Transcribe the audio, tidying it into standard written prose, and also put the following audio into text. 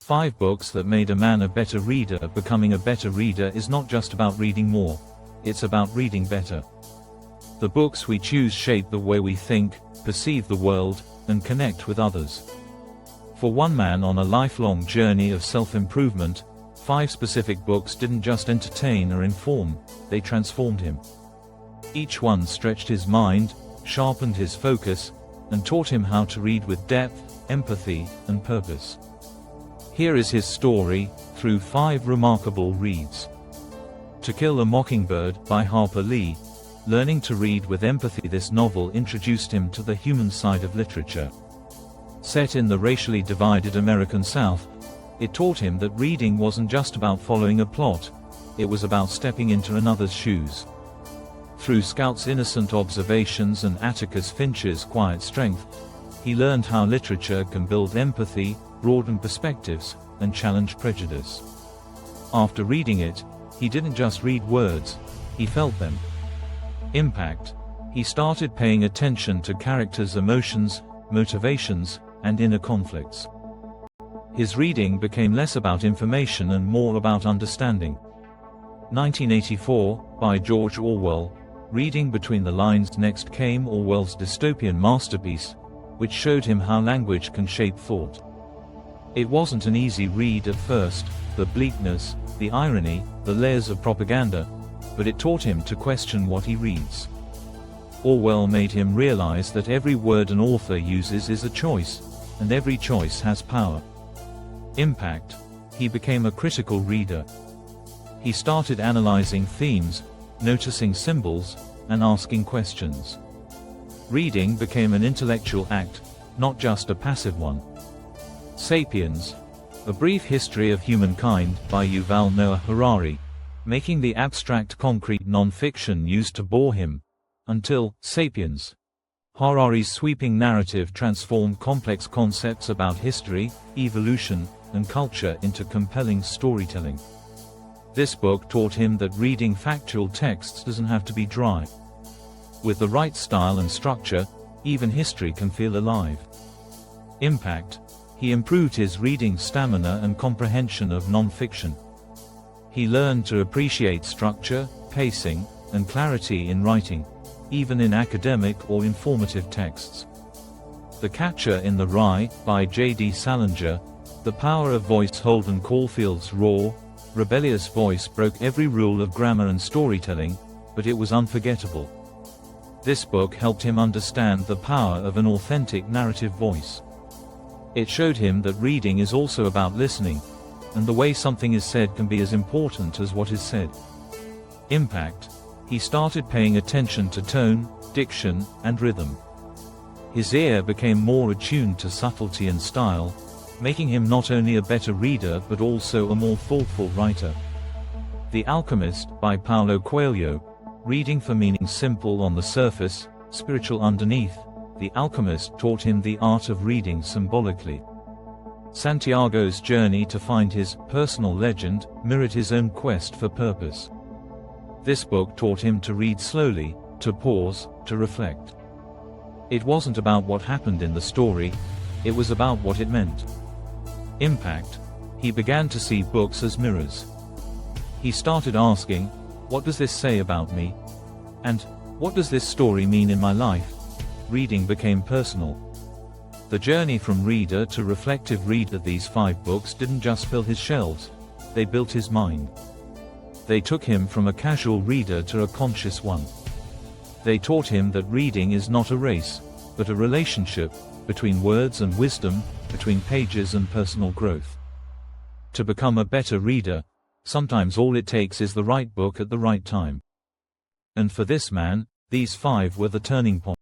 5 books that made a man a better reader. Becoming a better reader is not just about reading more. It's about reading better. The books we choose shape the way we think, perceive the world, and connect with others. For one man on a lifelong journey of self-improvement, 5 specific books didn't just entertain or inform, they transformed him. Each one stretched his mind, sharpened his focus, and taught him how to read with depth, empathy, and purpose. Here is his story, through 5 remarkable reads. To Kill a Mockingbird by Harper Lee. Learning to read with empathy. This novel introduced him to the human side of literature. Set in the racially divided American South, it taught him that reading wasn't just about following a plot, it was about stepping into another's shoes. Through Scout's innocent observations and Atticus Finch's quiet strength, he learned how literature can build empathy, broaden perspectives, and challenge prejudice. After reading it, he didn't just read words, he felt them. Impact. He started paying attention to characters' emotions, motivations, and inner conflicts. His reading became less about information and more about understanding. 1984, by George Orwell. Reading between the lines. Next came Orwell's dystopian masterpiece, which showed him how language can shape thought. It wasn't an easy read at first, the bleakness, the irony, the layers of propaganda, but it taught him to question what he reads. Orwell made him realize that every word an author uses is a choice, and every choice has power. Impact. He became a critical reader. He started analyzing themes, noticing symbols, and asking questions. Reading became an intellectual act, not just a passive one. Sapiens. A Brief History of Humankind by Yuval Noah Harari, making the abstract concrete non-fiction used to bore him. Until Sapiens. Harari's sweeping narrative transformed complex concepts about history, evolution, and culture into compelling storytelling. This book taught him that reading factual texts doesn't have to be dry. With the right style and structure, even history can feel alive. Impact. He improved his reading stamina and comprehension of non-fiction. He learned to appreciate structure, pacing, and clarity in writing, even in academic or informative texts. The Catcher in the Rye by J.D. Salinger. The power of voice. Holden Caulfield's raw, rebellious voice broke every rule of grammar and storytelling, but it was unforgettable. This book helped him understand the power of an authentic narrative voice. It showed him that reading is also about listening, and the way something is said can be as important as what is said. Impact. He started paying attention to tone, diction, and rhythm. His ear became more attuned to subtlety and style, making him not only a better reader but also a more thoughtful writer. The Alchemist by Paulo Coelho. Reading for meaning. Simple on the surface, spiritual underneath, The Alchemist taught him the art of reading symbolically. Santiago's journey to find his personal legend mirrored his own quest for purpose. This book taught him to read slowly, to pause, to reflect. It wasn't about what happened in the story, it was about what it meant. Impact. He began to see books as mirrors. He started asking, what does this say about me? And, what does this story mean in my life? Reading became personal. The journey from reader to reflective reader. These 5 books didn't just fill his shelves, they built his mind. They took him from a casual reader to a conscious one. They taught him that reading is not a race, but a relationship, between words and wisdom, between pages and personal growth. To become a better reader, sometimes all it takes is the right book at the right time. And for this man, these 5 were the turning point.